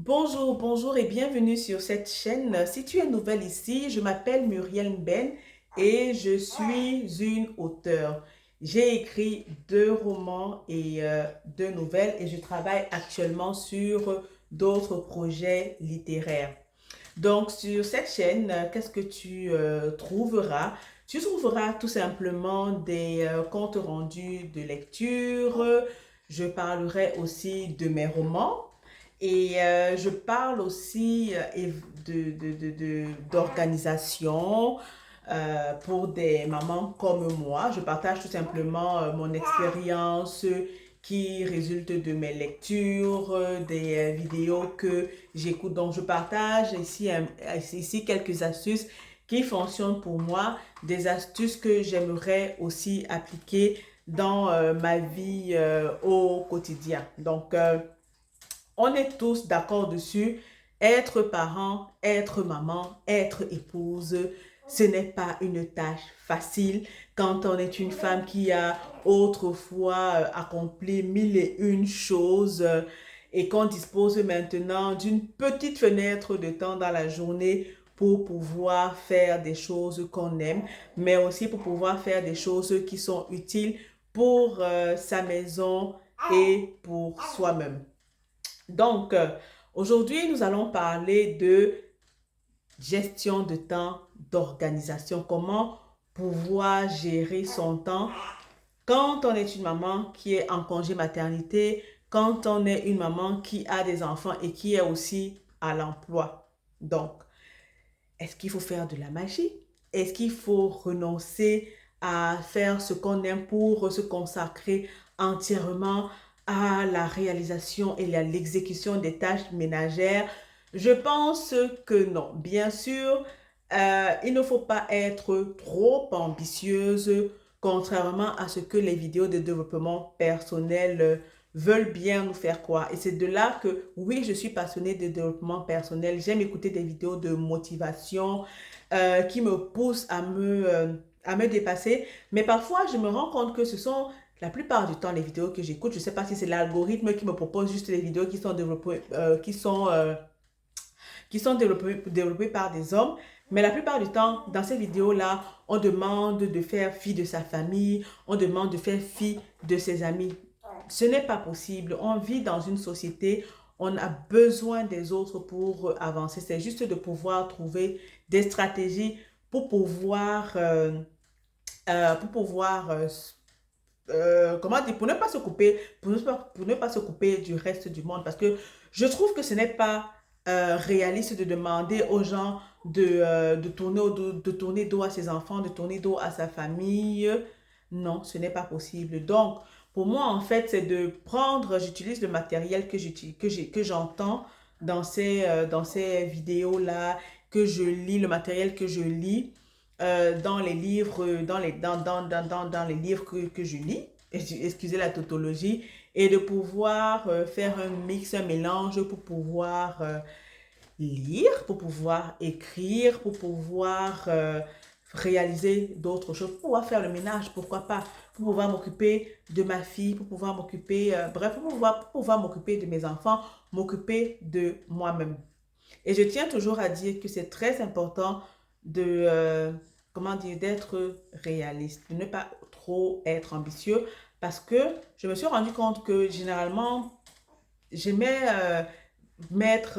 Bonjour, bonjour et bienvenue sur cette chaîne. Si tu es nouvelle ici, je m'appelle Muriel Mben et je suis une auteure. J'ai écrit deux romans et deux nouvelles et je travaille actuellement sur d'autres projets littéraires. Donc, sur cette chaîne, qu'est-ce que tu trouveras? Tu trouveras tout simplement des comptes rendus de lecture. Je parlerai aussi de mes romans et je parle aussi d'organisation pour des mamans comme moi. Je partage tout simplement mon expérience qui résulte de mes lectures, des vidéos que j'écoute. Donc, je partage ici quelques astuces qui fonctionnent pour moi, des astuces que j'aimerais aussi appliquer dans ma vie au quotidien. Donc, on est tous d'accord dessus. Être parent, être maman, être épouse, ce n'est pas une tâche facile quand on est une femme qui a autrefois accompli mille et une choses et qu'on dispose maintenant d'une petite fenêtre de temps dans la journée pour pouvoir faire des choses qu'on aime, mais aussi pour pouvoir faire des choses qui sont utiles pour sa maison et pour soi-même. Donc, aujourd'hui, nous allons parler de gestion de temps, d'organisation, comment pouvoir gérer son temps quand on est une maman qui est en congé maternité, quand on est une maman qui a des enfants et qui est aussi à l'emploi. Donc, est-ce qu'il faut faire de la magie? Est-ce qu'il faut renoncer à faire ce qu'on aime pour se consacrer entièrement à la réalisation et à l'exécution des tâches ménagères? Je pense que non. Bien sûr, il ne faut pas être trop ambitieuse, contrairement à ce que les vidéos de développement personnel veulent bien nous faire croire. Et c'est de là que, oui, je suis passionnée de développement personnel. J'aime écouter des vidéos de motivation qui me poussent à me dépasser. Mais parfois, je me rends compte que ce sont la plupart du temps les vidéos que j'écoute. Je ne sais pas si c'est l'algorithme qui me propose juste les vidéos qui sont développées par des hommes. Mais la plupart du temps, dans ces vidéos-là, on demande de faire fi de sa famille, on demande de faire fi de ses amis. Ce n'est pas possible. On vit dans une société, on a besoin des autres pour avancer. C'est juste de pouvoir trouver des stratégies pour comment dire, pour ne pas se couper, pour ne pas se couper du reste du monde. Parce que je trouve que ce n'est pas réaliste de demander aux gens de tourner dos à ses enfants, de tourner dos à sa famille. Non, ce n'est pas possible. Donc, pour moi, en fait, c'est de prendre, j'utilise le matériel que j'entends dans ces vidéos-là, que je lis, le matériel que je lis dans les livres, dans les livres que je lis, excusez la tautologie, et de pouvoir faire un mix, un mélange pour pouvoir lire, pour pouvoir écrire, pour pouvoir réaliser d'autres choses, pour pouvoir faire le ménage, pourquoi pas, pour pouvoir m'occuper de ma fille, pour pouvoir m'occuper, bref, pour pouvoir m'occuper de mes enfants, m'occuper de moi-même. Et je tiens toujours à dire que c'est très important de, comment dire, d'être réaliste, de ne pas trop être ambitieux parce que je me suis rendu compte que généralement, j'aimais mettre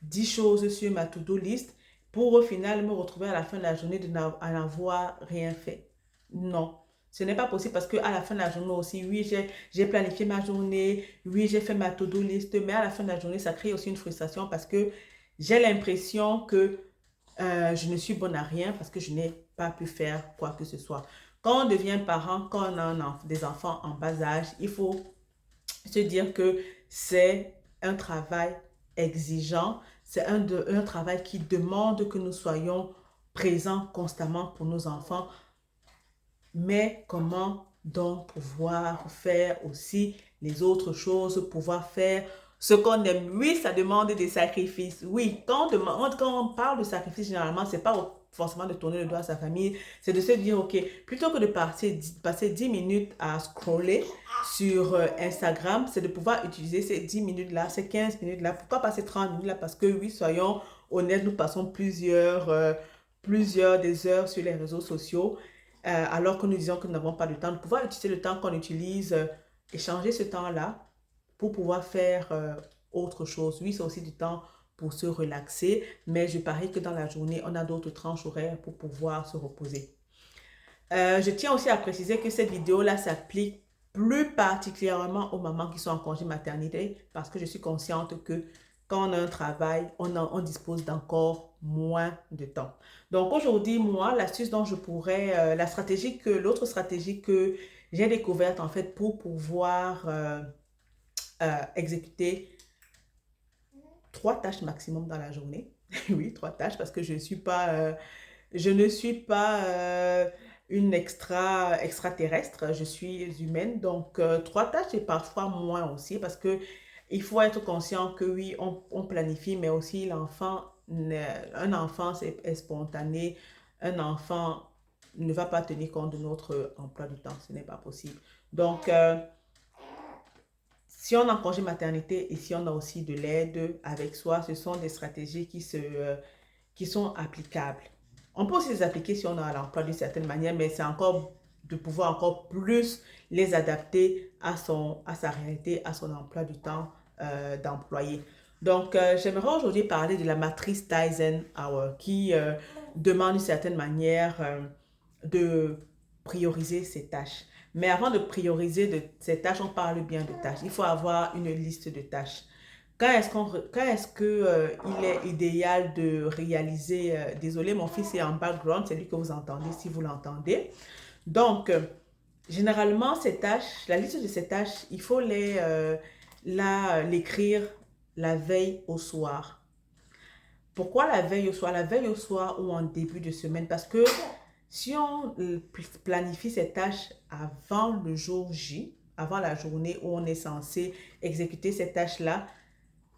10 choses sur ma to-do list pour au final me retrouver à la fin de la journée de n'avoir rien fait. Non, ce n'est pas possible parce qu'à la fin de la journée aussi, oui, j'ai planifié ma journée, oui, j'ai fait ma to-do list, mais à la fin de la journée, ça crée aussi une frustration parce que j'ai l'impression que je ne suis bonne à rien parce que je n'ai pas pu faire quoi que ce soit. Quand on devient parent, quand on a des enfants en bas âge, il faut se dire que c'est un travail exigeant, c'est un travail qui demande que nous soyons présents constamment pour nos enfants. Mais comment donc pouvoir faire aussi les autres choses, pouvoir faire ce qu'on aime? Oui, ça demande des sacrifices. Oui, quand on parle de sacrifice, généralement, c'est pas forcément de tourner le dos à sa famille, c'est de se dire, ok, plutôt que de passer 10 minutes à scroller sur Instagram, c'est de pouvoir utiliser ces 10 minutes-là, ces 15 minutes-là. Pourquoi passer 30 minutes là? Parce que oui, soyons honnêtes, nous passons plusieurs des heures sur les réseaux sociaux, alors que nous disons que nous n'avons pas de temps. De pouvoir utiliser le temps qu'on utilise, échanger ce temps-là pour pouvoir faire autre chose. Oui, c'est aussi du temps pour se relaxer, mais je parie que dans la journée, on a d'autres tranches horaires pour pouvoir se reposer. Je tiens aussi à préciser que cette vidéo-là s'applique plus particulièrement aux mamans qui sont en congé maternité parce que je suis consciente que quand on a un travail, on dispose d'encore moins de temps. Donc aujourd'hui, moi, l'astuce dont je pourrais, l'autre stratégie que j'ai découverte en fait pour pouvoir exécuter 3 tâches maximum dans la journée. Oui, 3 tâches parce que je ne suis pas une extraterrestre, je suis humaine. Donc, 3 tâches et parfois moins aussi parce que il faut être conscient que oui, on planifie, mais aussi un enfant est spontané, un enfant ne va pas tenir compte de notre emploi du temps, ce n'est pas possible. Donc, si on a un congé maternité et si on a aussi de l'aide avec soi, ce sont des stratégies qui sont applicables. On peut aussi les appliquer si on a l'emploi d'une certaine manière, mais c'est encore de pouvoir encore plus les adapter à sa réalité, à son emploi du temps d'employé. Donc, j'aimerais aujourd'hui parler de la matrice d'Eisenhower qui demande d'une certaine manière de prioriser ses tâches. Mais avant de prioriser ces tâches, on parle bien de tâches. Il faut avoir une liste de tâches. Quand est-ce que, il est idéal de réaliser, désolé, mon fils est en background, c'est lui que vous entendez si vous l'entendez. Donc, généralement, la liste de ces tâches, il faut l'écrire la veille au soir. Pourquoi la veille au soir? La veille au soir ou en début de semaine? Parce que si on planifie ces tâches avant le jour J, avant la journée où on est censé exécuter ces tâches-là,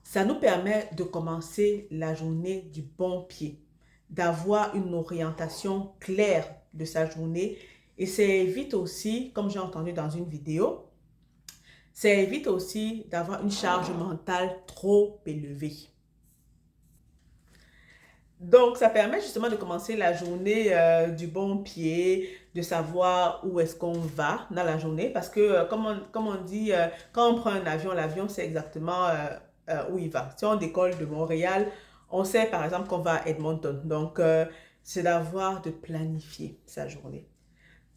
ça nous permet de commencer la journée du bon pied, d'avoir une orientation claire de sa journée et ça évite aussi, comme j'ai entendu dans une vidéo, ça évite aussi d'avoir une charge mentale trop élevée. Donc, ça permet justement de commencer la journée du bon pied, de savoir où est-ce qu'on va dans la journée. Parce que, comme on dit, quand on prend un avion, l'avion, c'est exactement où il va. Si on décolle de Montréal, on sait par exemple qu'on va à Edmonton. Donc, c'est d'avoir de planifier sa journée.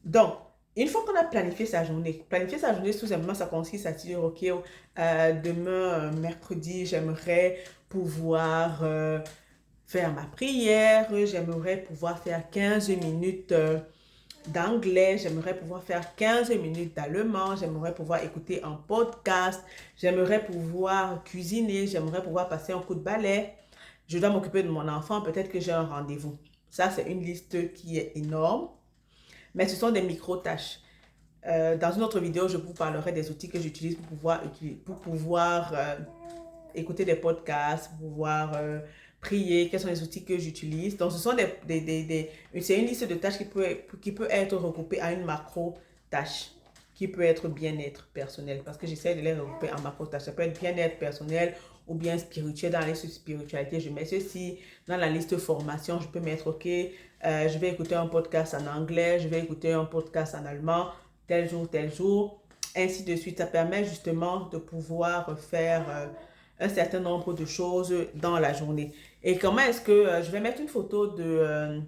Donc, une fois qu'on a planifié sa journée, tout simplement, ça consiste à dire, OK, demain, mercredi, j'aimerais pouvoir faire ma prière, j'aimerais pouvoir faire 15 minutes d'anglais, j'aimerais pouvoir faire 15 minutes d'allemand, j'aimerais pouvoir écouter un podcast, j'aimerais pouvoir cuisiner, j'aimerais pouvoir passer un coup de balai, je dois m'occuper de mon enfant, peut-être que j'ai un rendez-vous. Ça, c'est une liste qui est énorme, mais ce sont des micro-tâches. Dans une autre vidéo, je vous parlerai des outils que j'utilise pour pouvoir écouter des podcasts, pour pouvoir prier, quels sont les outils que j'utilise. Donc, ce sont c'est une liste de tâches qui peut être regroupée à une macro-tâche, qui peut être bien-être personnel, parce que j'essaie de les regrouper en macro-tâches. Ça peut être bien-être personnel ou bien spirituel. Dans la liste spiritualité, je mets ceci. Dans la liste formation, je peux mettre, OK, je vais écouter un podcast en anglais, je vais écouter un podcast en allemand, tel jour, ainsi de suite. Ça permet justement de pouvoir faire un certain nombre de choses dans la journée. Et comment est-ce que je vais mettre une photo de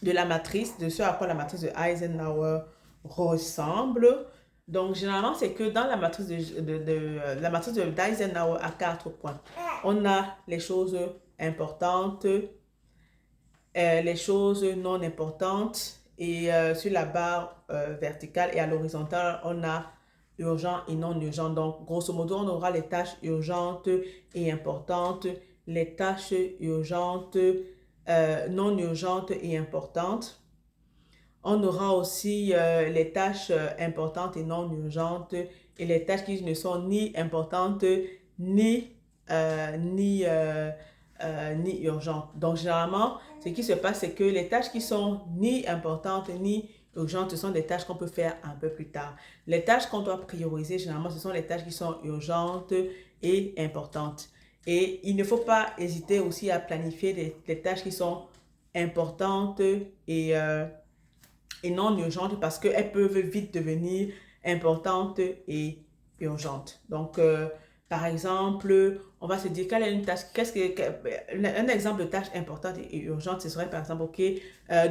la matrice, de ce à quoi la matrice de Eisenhower ressemble. Donc, généralement, c'est que dans la matrice la matrice d'Eisenhower à 4 points, on a les choses importantes, les choses non importantes, et sur la barre verticale et à l'horizontale, on a urgent et non urgent. Donc, grosso modo, on aura les tâches urgentes et importantes, les tâches urgentes, non urgentes et importantes. On aura aussi les tâches importantes et non urgentes et les tâches qui ne sont ni importantes ni ni urgentes. Donc, généralement, ce qui se passe, c'est que les tâches qui sont ni importantes ni urgentes, ce sont des tâches qu'on peut faire un peu plus tard. Les tâches qu'on doit prioriser, généralement, ce sont les tâches qui sont urgentes et importantes. Et il ne faut pas hésiter aussi à planifier des tâches qui sont importantes et non urgentes parce qu'elles peuvent vite devenir importantes et urgentes. Donc, par exemple, on va se dire quelle est une tâche, un exemple de tâche importante et urgente, ce serait par exemple, ok,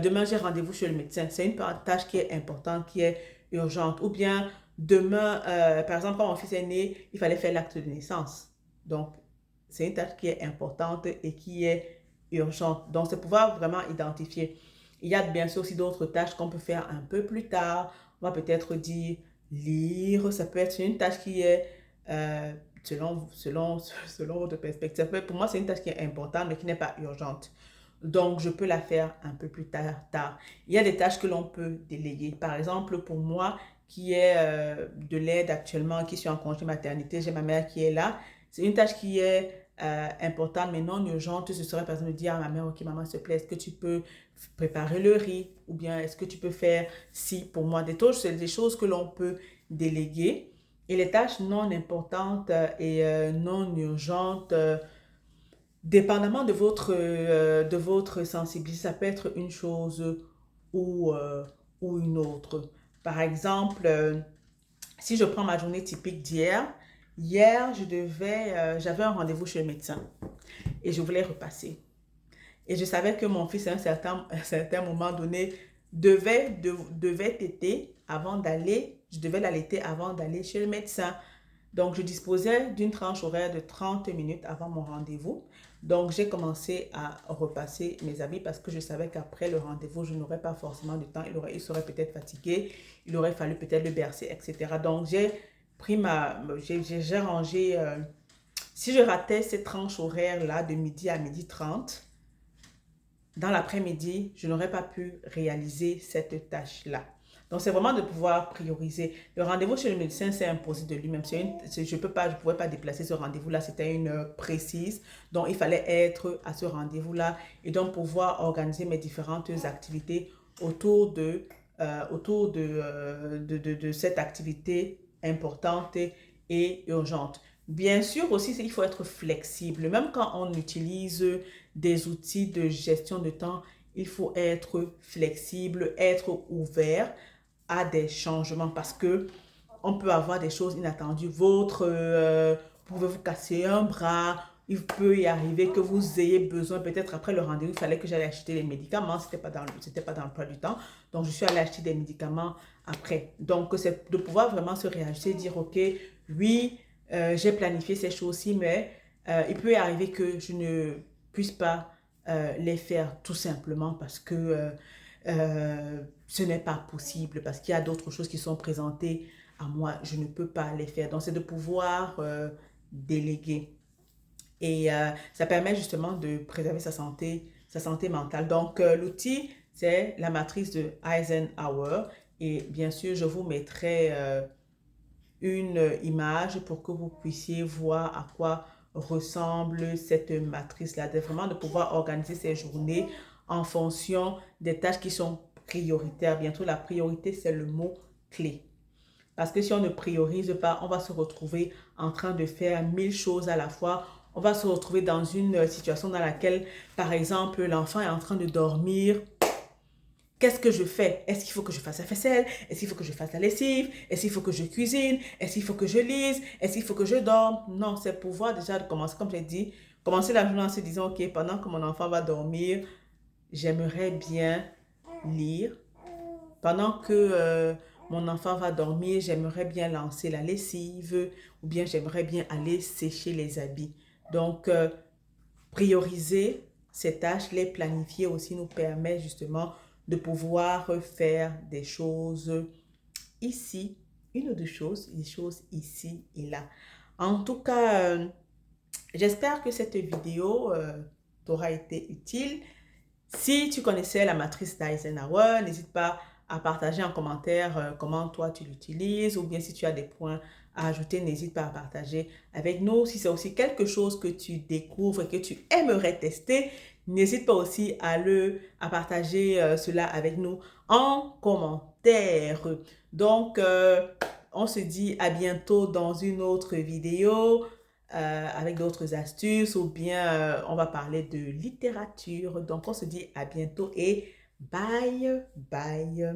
demain j'ai rendez-vous chez le médecin. C'est une tâche qui est importante, qui est urgente. Ou bien demain, par exemple, quand mon fils est né, il fallait faire l'acte de naissance. Donc, c'est une tâche qui est importante et qui est urgente. Donc, c'est pouvoir vraiment identifier. Il y a bien sûr aussi d'autres tâches qu'on peut faire un peu plus tard. On va peut-être dire lire. Ça peut être une tâche qui est, selon votre perspective. Pour moi, c'est une tâche qui est importante, mais qui n'est pas urgente. Donc, je peux la faire un peu plus tard. Il y a des tâches que l'on peut déléguer. Par exemple, pour moi, qui est de l'aide actuellement, qui suis en congé maternité, j'ai ma mère qui est là. C'est une tâche qui est importante, mais non urgente. Ce serait par exemple de dire à ma mère, ok, maman, s'il te plaît, est-ce que tu peux préparer le riz? Ou bien, est-ce que tu peux faire si pour moi? Des tâches, c'est des choses que l'on peut déléguer. Et les tâches non importantes et non urgentes, dépendamment de votre sensibilité, ça peut être une chose ou une autre. Par exemple, si je prends ma journée typique d'hier, j'avais un rendez-vous chez le médecin et je voulais repasser. Et je savais que mon fils, à un certain moment donné, devait téter avant d'aller, je devais l'allaiter avant d'aller chez le médecin. Donc, je disposais d'une tranche horaire de 30 minutes avant mon rendez-vous. Donc, j'ai commencé à repasser mes habits parce que je savais qu'après le rendez-vous, je n'aurais pas forcément de temps. Il serait peut-être fatigué, il aurait fallu peut-être le bercer, etc. Donc, j'ai rangé, si je ratais cette tranche horaire-là de midi à midi 30, dans l'après-midi, je n'aurais pas pu réaliser cette tâche-là. Donc, c'est vraiment de pouvoir prioriser. Le rendez-vous chez le médecin s'est imposé de lui-même. Je ne pouvais pas déplacer ce rendez-vous-là. C'était une heure précise. Donc, il fallait être à ce rendez-vous-là et donc pouvoir organiser mes différentes activités autour de cette activité importante et urgente. Bien sûr aussi, il faut être flexible. Même quand on utilise des outils de gestion de temps, il faut être flexible, être ouvert à des changements parce que on peut avoir des choses inattendues. Vous pouvez vous casser un bras, il peut y arriver que vous ayez besoin, peut-être après le rendez-vous, il fallait que j'aille acheter les médicaments, c'était pas dans le plan du temps. Donc, je suis allée acheter des médicaments après. Donc, c'est de pouvoir vraiment se réajuster, dire, ok, oui, j'ai planifié ces choses-ci, mais il peut y arriver que je ne puisse pas les faire tout simplement parce que ce n'est pas possible, parce qu'il y a d'autres choses qui sont présentées à moi, je ne peux pas les faire. Donc, c'est de pouvoir déléguer. Et ça permet justement de préserver sa santé mentale. Donc, l'outil, c'est la matrice de Eisenhower. Et bien sûr, je vous mettrai une image pour que vous puissiez voir à quoi ressemble cette matrice-là. C'est vraiment de pouvoir organiser ses journées en fonction des tâches qui sont prioritaires. Bientôt, la priorité, c'est le mot clé. Parce que si on ne priorise pas, on va se retrouver en train de faire 1000 choses à la fois. On va se retrouver dans une situation dans laquelle, par exemple, l'enfant est en train de dormir. Qu'est-ce que je fais? Est-ce qu'il faut que je fasse la vaisselle? Est-ce qu'il faut que je fasse la lessive? Est-ce qu'il faut que je cuisine? Est-ce qu'il faut que je lise? Est-ce qu'il faut que je dorme? Non, c'est pouvoir déjà commencer, comme j'ai dit, commencer la journée en se disant, ok, pendant que mon enfant va dormir, j'aimerais bien lire. Pendant que mon enfant va dormir, j'aimerais bien lancer la lessive ou bien j'aimerais bien aller sécher les habits. Donc, prioriser ces tâches, les planifier aussi nous permet justement de pouvoir faire des choses ici, une ou deux choses, des choses ici et là. En tout cas, j'espère que cette vidéo t'aura été utile. Si tu connaissais la matrice d'Eisenhower, n'hésite pas à partager en commentaire comment toi tu l'utilises ou bien si tu as des points à ajouter, n'hésite pas à partager avec nous. Si c'est aussi quelque chose que tu découvres et que tu aimerais tester, n'hésite pas aussi à partager cela avec nous en commentaire. Donc, on se dit à bientôt dans une autre vidéo avec d'autres astuces ou bien on va parler de littérature. Donc, on se dit à bientôt et bye bye.